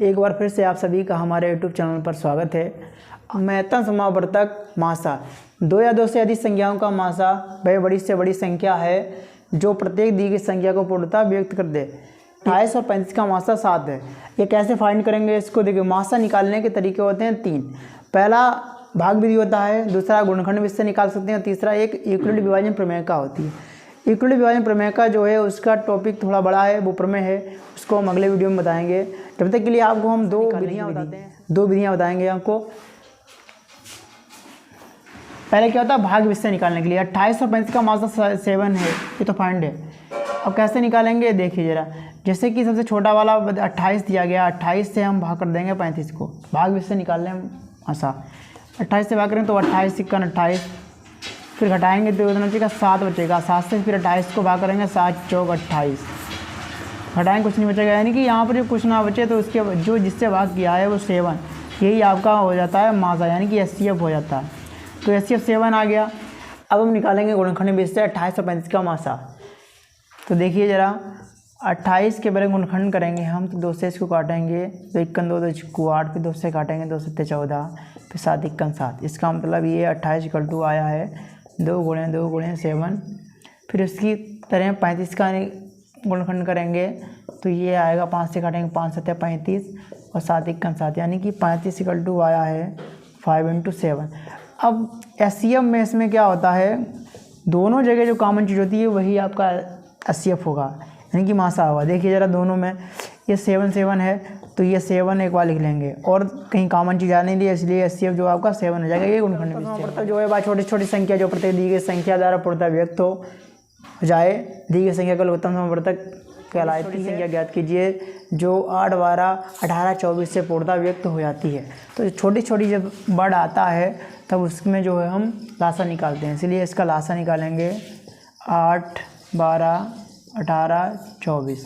एक बार फिर से आप सभी का हमारे यूट्यूब चैनल पर स्वागत है। महत्तम समावर्तक मासा 2 या 2 से अधिक संख्याओं का मासा वह बड़ी से बड़ी संख्या है जो प्रत्येक दी गई संख्या को पूर्णतः व्यक्त कर दे। 28 और 35 का मासा 7 है। ये कैसे फाइंड करेंगे इसको? देखिए, मासा निकालने के तरीके होते हैं 3। पहला भाग विधि होता है, दूसरा गुणनखंड विधि से निकाल सकते हैं, तीसरा एक यूक्लिड विभाजन प्रमेय का होती है। यूक्लिड विभाजन प्रमेय का जो है उसका टॉपिक थोड़ा बड़ा है, वो प्रमेय है, उसको हम अगले वीडियो में बताएंगे। तब तक के लिए आपको हम 2 विधियाँ बताएंगे आपको। पहले क्या होता है, भाग विधि से निकालने के लिए 28 और 35 का मासा 7 है, ये तो फाइंड है। अब कैसे निकालेंगे देखिए ज़रा। जैसे कि सबसे छोटा वाला 28 दिया गया, 28 से हम भाग कर देंगे 35 को, भाग विधि से निकाल लें मासा। 28 से भाग करें तो 28 × 28, फिर घटाएंगे तो कितना बचेगा, 7 बचेगा। 7 से फिर 28 को भाग करेंगे, 7 × 4 = 28, घटाएंगे कुछ नहीं बचेगा। यानी कि यहाँ पर जो कुछ ना बचे तो उसके जो जिससे भाग किया है वो 7, यही आपका हो जाता है मासा, यानी कि HCF हो जाता है। तो HCF 7 आ गया। अब हम निकालेंगे गुणनखंड विधि से 28 और 35 का मासा। तो देखिए ज़रा, 28 के बड़े गुणनखंड करेंगे हम तो 2 से इसको काटेंगे, तो 1 × 2 = 2 8, फिर 2 से काटेंगे 2 × 7 = 14, फिर 7 × 1 = 7। इसका मतलब ये 28 = आया है 2 × 2 × 7। फिर इसकी तरह 35 का गुणनखंड करेंगे तो ये आएगा, 5 से काटेंगे 5 × 7 = 35 और 7 × 1 = 7, यानी कि 35 = आया है 5 × 7। अब HCF में इसमें क्या होता है, दोनों जगह जो कॉमन चीज़ होती है वही आपका HCF होगा, यानी कि मासा होगा। देखिए ज़रा, दोनों में ये 7 7 है तो ये 7 एक बार लिख लेंगे, और कहीं कॉमन चीज़ आ नहीं दी, इसलिए HCF जो आपका 7 हो जाएगा। ये गुणनखंड विधि जो है वह छोटी छोटी संख्या जो प्रत्येक दी गई संख्या द्वारा पूर्णतः व्यक्त हो जाए, दी गई संख्या का लघुत्तम समावर्तक कहलाती है। संख्या ज्ञात कीजिए जो 8 12 18 24 से पूर्णतः व्यक्त हो जाती है। तो छोटी छोटी जब वर्ड आता है तब उसमें जो है हम लासा निकालते हैं, इसलिए इसका लासा निकालेंगे 8 12 18 24।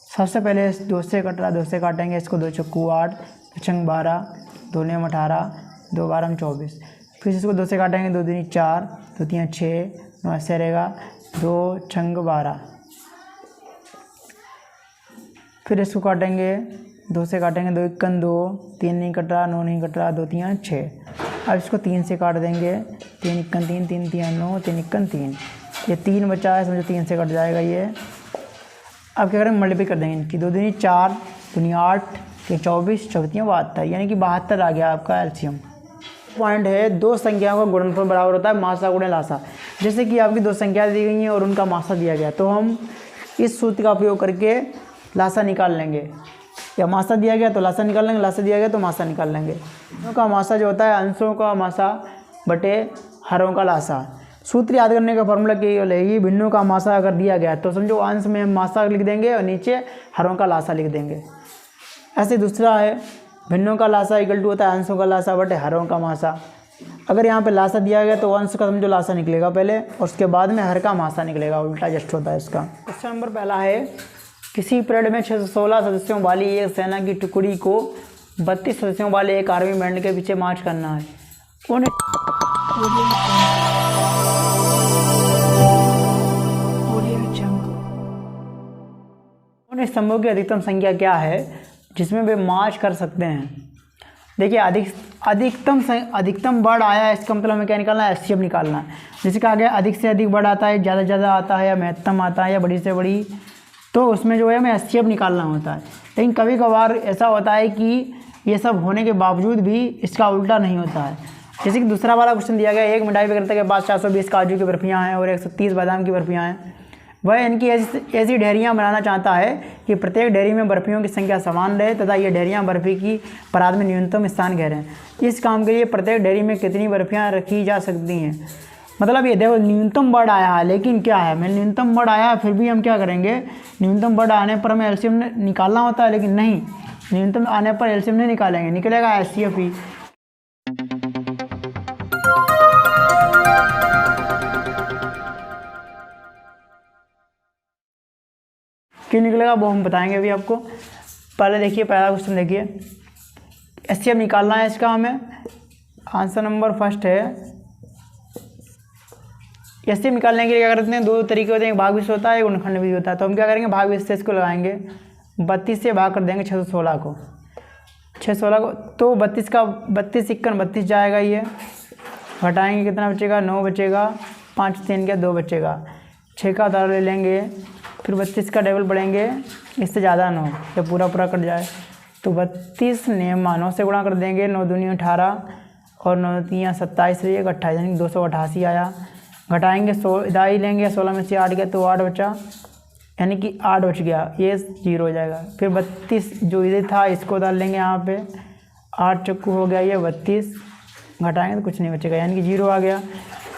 सबसे पहले 2 से कट रहा, 2 से काटेंगे इसको, 2 × 8, 2 × 12, 2 × 18, 2 × 12 = 24। फिर इसको 2 से काटेंगे, 2 × 4, 2 × 6, 9 ऐसे रहेगा, 2 × 12। फिर इसको काटेंगे, 2 से काटेंगे, 2 × 1 = 2, 3 नहीं कट रहा, 9 नहीं कट रहा, 2 × 3 = 6। अब इसको 3 से काट देंगे, 3 × 3 3 × 3 = 9, 3 × 3, ये 3 बचा है, समझो 3 से कट जाएगा ये। अब क्या करेंगे, मल्टीप्लाई कर देंगे इनकी, 2 × 4, 2 × 8, 3 × 24, 24 × 72, यानी कि 72 आ गया आपका LCM। पॉइंट है, 2 संख्याओं का गुणनफल बराबर होता है मासा × लासा। जैसे कि आपकी 2 संख्याएं दी गई हैं और उनका मासा दिया गया, तो हम इस सूत्र का उपयोग करके लासा निकाल लेंगे। या मासा दिया गया तो लासा निकाल लेंगे, लासा दिया गया तो मासा निकाल लेंगे। अंशों का मासा जो होता है अंशों का मासा बटे हरों का लासा। सूत्र याद करने का फॉर्मूला केवल है ही, भिन्नों का मासा अगर दिया गया तो समझो अंश में हम मासा लिख देंगे और नीचे हरों का लासा लिख देंगे। ऐसे दूसरा है, भिन्नों का लासा = होता है अंशों का लासा बटे हरों का मासा। अगर यहाँ पे लासा दिया गया तो अंश का समझो लासा निकलेगा पहले और उसके बाद में हर का मासा निकलेगा, उल्टा जस्ट होता है इसका। क्वेश्चन नंबर पहला है, किसी परेड में 616 सदस्यों वाली एक सेना की टुकड़ी को 32 सदस्यों वाले एक आर्मी बैंड के पीछे मार्च करना है। उन स्तंभों की अधिकतम संख्या क्या है जिसमें वे मार्च कर सकते हैं? देखिए, अधिकतम वर्ड आया है, इसका मतलब हमें क्या निकालना है, HCF निकालना है। जैसे कहा गया अधिक से अधिक वर्ड आता है, ज़्यादा से ज़्यादा आता है, या महत्तम आता है, या बड़ी से बड़ी, तो उसमें जो है हमें HCF निकालना होता है। लेकिन कभी कभार ऐसा होता है कि ये सब होने के बावजूद भी इसका उल्टा नहीं होता है। जैसे कि दूसरा वाला क्वेश्चन दिया गया, एक मिठाई विक्रेता के पास 420 काजू की बर्फियाँ हैं और 130 बादाम की बर्फियाँ हैं। वह इनकी ऐसी ढेरियाँ बनाना चाहता है कि प्रत्येक ढेरी में बर्फियों की संख्या समान रहे तथा ये ढेरियाँ बर्फी की परात में न्यूनतम स्थान घेरें। इस काम के लिए प्रत्येक ढेरी में कितनी बर्फियाँ रखी जा सकती हैं? मतलब ये देखो, न्यूनतम वर्ड आया है, लेकिन क्या है, मैं न्यूनतम वर्ड आया है फिर भी हम क्या करेंगे, न्यूनतम वर्ड आने पर हमें LCM निकालना होता है, लेकिन नहीं, न्यूनतम आने पर LCM नहीं निकालेंगे, निकलेगा HCF ही। क्यों निकलेगा वो हम बताएंगे अभी आपको। पहले देखिए, पहला क्वेश्चन देखिए, HCF निकालना है इसका हमें। आंसर नंबर फर्स्ट है, HCF निकालने के लिए क्या करते हैं, 2 तरीके होते हैं, एक भाग विधि होता है, एक गुणनखंड विधि होता है। तो हम क्या करेंगे, भाग विधि से इसको लगाएंगे, 32 से भाग कर देंगे 616 को, 6 16 को तो 32 का 32 51 32 जाएगा, ये घटाएंगे कितना बचेगा 9 बचेगा, 5 3 के 2 बचेगा, 6 का उधार ले लेंगे, फिर 32 का डबल बढ़ेंगे, इससे ज़्यादा 9 जब पूरा पूरा कट जाए तो 32 नियम 9 से गुणा कर देंगे, 9 दूनी 18 और 9 3 27 रही 28 यानी 288 आया। घटाएंगे 100 इधाई लेंगे, 16 में से 8 गया तो 8 बचा यानी कि 8 बच गया, ये 0 हो जाएगा। फिर 32 जो इधर था इसको डाल लेंगे यहाँ पे, 8 चक्कू हो गया ये 32, घटाएंगे तो कुछ नहीं बचेगा यानी कि 0 आ गया।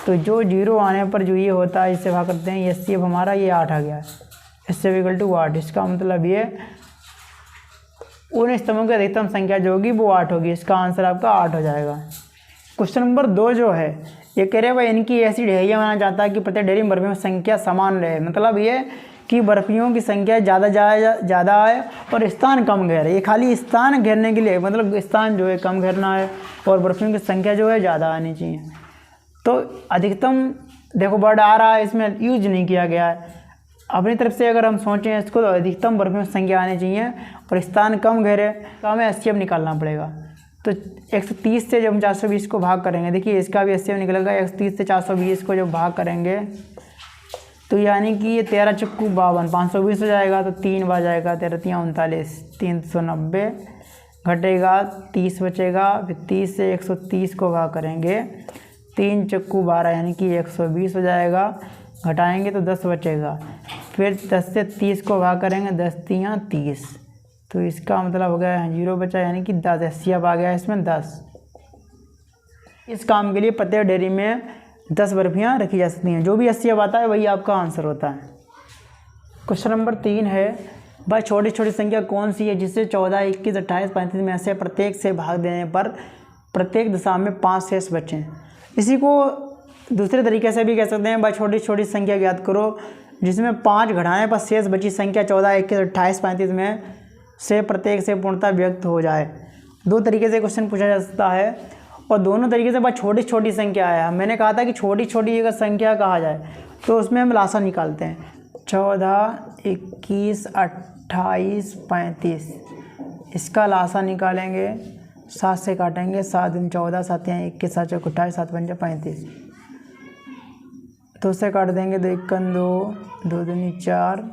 तो जो 0 आने पर जो ये होता है इससे भाग करते हैं, ये 80 अब हमारा ये 8 आ गया, इससे इक्वल टू 8। इसका मतलब ये उन स्तंभों की अधिकतम संख्या जो होगी वो 8 होगी, इसका आंसर आपका 8 हो जाएगा। क्वेश्चन नंबर 2 जो है ये कह रहे हैं भाई इनकी ऐसी ढेरियाँ माना जाता है कि प्रत्येक ढेरी में बर्फियों की संख्या समान रहे, मतलब ये कि बर्फियों की संख्या ज़्यादा है और स्थान कम घेरे, ये खाली स्थान घेरने के लिए, मतलब स्थान जो है कम घेरना है और बर्फियों की संख्या जो है ज़्यादा आनी चाहिए। तो अधिकतम देखो वर्ड आ रहा है, इसमें यूज नहीं किया गया है। अपनी तरफ से अगर हम सोचें इसको तो अधिकतम बर्फियों की संख्या आनी चाहिए और स्थान कम घेरे तो हमें एचसीएफ निकालना पड़ेगा। तो 130 से जब हम 420 को भाग करेंगे, देखिए इसका भी एचसीएफ निकलेगा, 130 से 420 को जब भाग करेंगे तो यानी कि ये 13 चक्कू 52 520 हो जाएगा, तो 3 बार जाएगा, 13 3 39 390 घटेगा 30 बचेगा, फिर 30 से 130 को भाग करेंगे, 3 चक्कू 12 यानी कि 120 हो जाएगा, घटाएंगे तो 10 बचेगा, फिर 10 से 30 को भाग करेंगे, 10 3 30, तो इसका मतलब हो गया 0 बचा यानी कि 10, एचसीएफ आ गया इसमें 10। इस काम के लिए प्रत्येक डेयरी में 10 बर्फियाँ रखी जा सकती हैं, जो भी एचसीएफ आता है वही आपका आंसर होता है। क्वेश्चन नंबर 3 है भाई छोटी छोटी संख्या कौन सी है जिससे 14 21 28 35 में से प्रत्येक से भाग देने पर प्रत्येक दिशा में 5 शेष बचें। इसी को दूसरे तरीके से भी कह सकते हैं भाई छोटी छोटी संख्या ज्ञात करो जिसमें 5 घटाने पर शेष बची संख्या 14 21 28 35 में से प्रत्येक से पूर्णतः व्यक्त हो जाए। 2 तरीके से क्वेश्चन पूछा जा सकता है और दोनों तरीके से भाई छोटी छोटी संख्या है। मैंने कहा था कि छोटी छोटी अगर संख्या कहा जाए तो उसमें हम लासा निकालते हैं, 14 21 28 35, इसका लासा निकालेंगे, 7 से काटेंगे, 7 दूनी 14 7 21 7 चौक 28 7 पंजा 35, 2 से काट देंगे, 2 1 2 2 दूनी 4,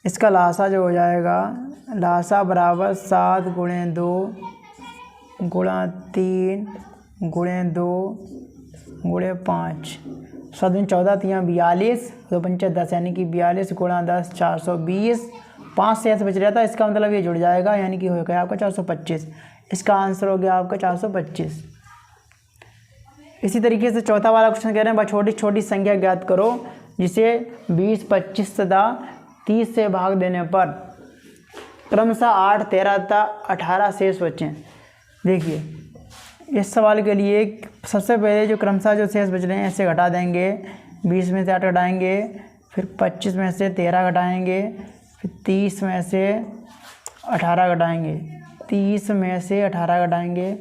इसका लासा जो हो जाएगा लासा बराबर 7 गुणे 2 गुणा 3 गुणे 2 गुणे 5, 7 दूनी 14 3 42 2 पंचे 10 यानी कि 42 गुणा 10 420, 5 से ऐसे बच रहा था, इसका मतलब ये जुड़ जाएगा यानी कि हो गया आपका 425, इसका आंसर हो गया आपका 425। इसी तरीके से चौथा वाला क्वेश्चन कह रहे हैं भाई छोटी छोटी संख्या ज्ञात करो जिसे 20 25 तथा 30 से भाग देने पर क्रमशः 8 13 तथा 18 शेष बचें। देखिए इस सवाल के लिए सबसे पहले जो क्रमशः जो शेष बच रहे हैं ऐसे घटा देंगे, 20 में से 8 घटाएंगे, फिर 25 में से 13 घटाएंगे, फिर 30 में से 18 घटाएंगे, 30 में से 18 घटाएंगे,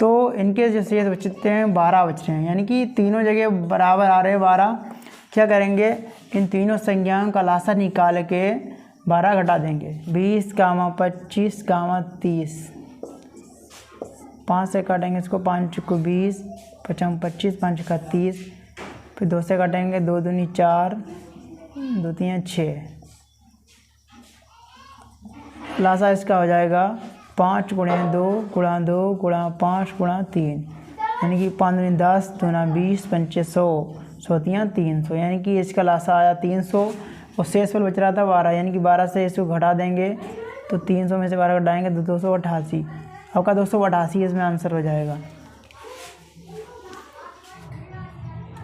तो इनके जो शेष बचते हैं 12 बच रहे हैं, यानी कि तीनों जगह बराबर आ रहे हैं 12। क्या करेंगे, इन तीनों संख्याओं का लासा निकाल के 12 घटा देंगे, 20 25 30, 5 से काटेंगे इसको, 5 को 20 5 25 5 का 30, फिर 2 से काटेंगे, 2 दूनी 4 2 3 6, लासा इसका हो जाएगा 5 गुणे 2 गुणा 2 गुणा 5 गुणा 3, यानी कि 5 दूनी 10 दूना 20 पंचे 100 100 300, यानी कि इसका लासा आया 300 और शेष फल बच रहा था 12, यानी कि 12 से इसको घटा देंगे तो 300 में से 12 घटाएंगे तो 288, आपका 288 इसमें आंसर हो जाएगा।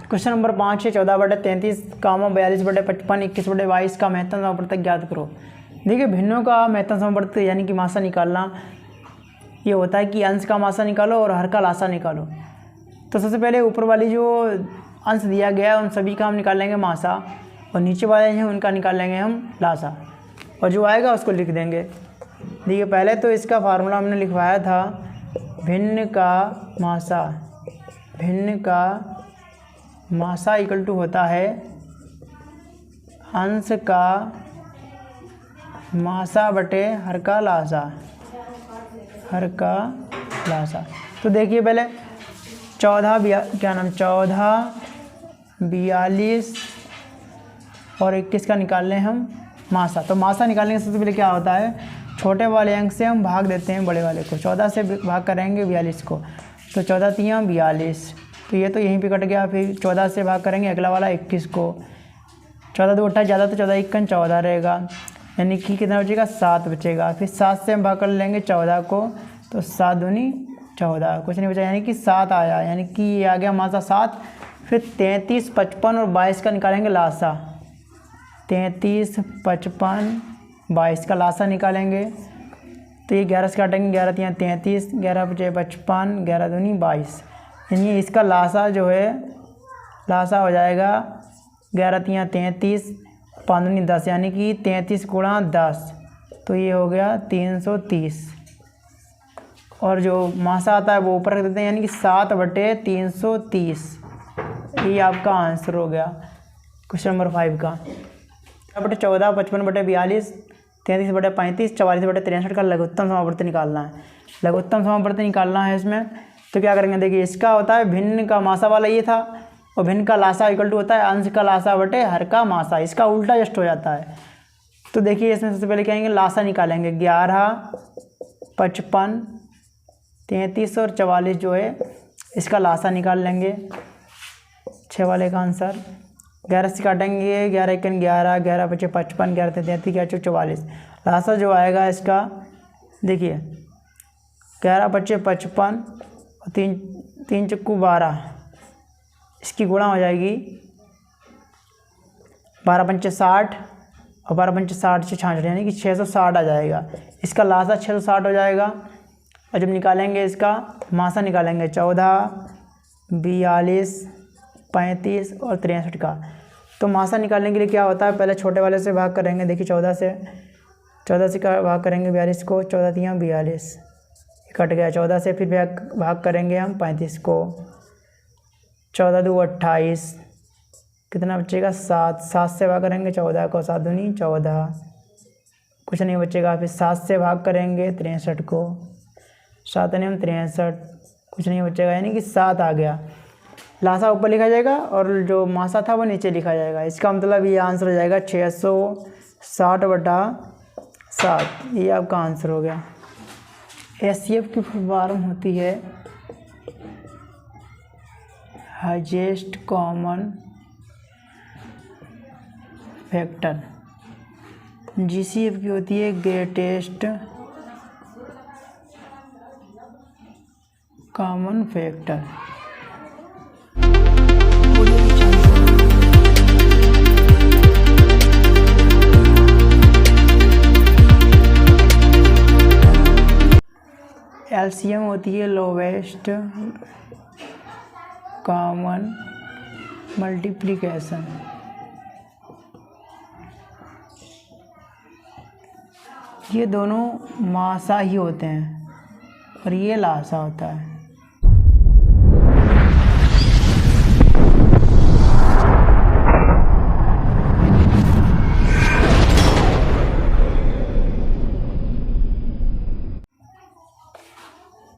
क्वेश्चन नंबर 5 है 14/33 42/55 21/22 का महत्तम समापवर्तक ज्ञात करो। देखिए भिन्नों का महत्तम समापवर्तक यानी कि मासा निकालना ये होता है कि अंश का मासा निकालो और हर का लासा निकालो। तो सबसे पहले ऊपर वाली जो अंश दिया गया है उन सभी का हम निकालेंगे मासा और नीचे वाले हैं उनका निकालेंगे हम लासा और जो आएगा उसको लिख देंगे। देखिए पहले तो इसका फार्मूला हमने लिखवाया था, भिन्न का मासा इक्वल टू होता है अंश का मासा बटे हर का लासा। हर का लासा। तो देखिए पहले 14, 42 और 21 का निकाल लें हम मासा। तो मासा निकालने के सबसे पहले क्या होता है, छोटे वाले अंक से हम भाग देते हैं बड़े वाले को। 14 से भाग करेंगे 42 को, तो 14 तियाँ 42, तो ये तो यहीं पे कट गया। फिर 14 से भाग करेंगे अगला वाला 21 को, 14 2 28 ज़्यादा, तो 14 1 14 रहेगा, यानी कि कितना बचेगा 7 बचेगा। फिर 7 से हम भाग कर लेंगे 14 को, तो 7 दूनी 14, कुछ नहीं बचा, यानी कि 7 आया, यानी कि ये आ गया मासा 7। फिर 33, 55 और 22 का निकालेंगे लासा। 33, 55, 22 का लासा निकालेंगे, तो ये 11 से काटेंगे, 11 तियाँ 33, 11 बचे 55, 11 दूनी 22, यानी इसका लासा जो है लासा हो जाएगा 11 तियाँ 33, 5 दूनी 10, यानी कि 33 गुणा 10, तो ये हो गया 330। और जो मासा आता है वो ऊपर रख देते हैं, यानी कि 7/330। ये आपका आंसर हो गया क्वेश्चन नंबर 5 का। 14, 55/42, 33/35, 44/63 का लघुत्तम समावर्ती निकालना है। लघुत्तम समावर्ती निकालना है इसमें, तो क्या करेंगे, देखिए इसका होता है भिन्न का मासा वाला ये था, और भिन्न का लासा इक्वल टू होता है अंश का लासा बटे हर का मासा, इसका उल्टा जस्ट हो जाता है। तो देखिए इसमें सबसे पहले क्या करेंगे, लासा निकालेंगे। 11, 55, 33 और 44 जो है इसका लासा निकाल लेंगे, 6 वाले का आंसर। 11 से काटेंगे, 11 1 11, 11 बचे 55, 11 33, 11 44, लासा जो आएगा इसका देखिए 11 बचे 55 और 3 चक्कू 12, इसकी गुणा हो जाएगी 12 पंचे 60 और 12 पंचे 60 से 66, यानी कि 660 आ जाएगा। इसका लासा 660 हो जाएगा। और जब निकालेंगे इसका मासा निकालेंगे 14, 42, 35 और 63 का। तो मासा निकालने के लिए क्या होता है, पहले छोटे वाले से भाग करेंगे। देखिए 14 से भाग करेंगे 42 को, 14 तियाँ 42, कट गया 14 से। फिर भाग करेंगे हम 35 को, 14 2 28, कितना बचेगा 7, 7 से भाग करेंगे 14 को, 7 दूनी 14, कुछ नहीं बचेगा। फिर 7 से भाग करेंगे 63 को, 7 नियम 63, कुछ नहीं बचेगा, यानी कि 7 आ गया। लासा ऊपर लिखा जाएगा और जो मासा था वो नीचे लिखा जाएगा। इसका मतलब ये आंसर हो जाएगा 660/7, ये आपका आंसर हो गया। एचसीएफ की फुल फॉर्म होती है हाईएस्ट कॉमन फैक्टर। जीसीएफ की होती है ग्रेटेस्ट कॉमन फैक्टर। एलसीएम होती है लोवेस्ट कॉमन मल्टीप्लिकेशन। ये दोनों मासा ही होते हैं और ये लासा होता है।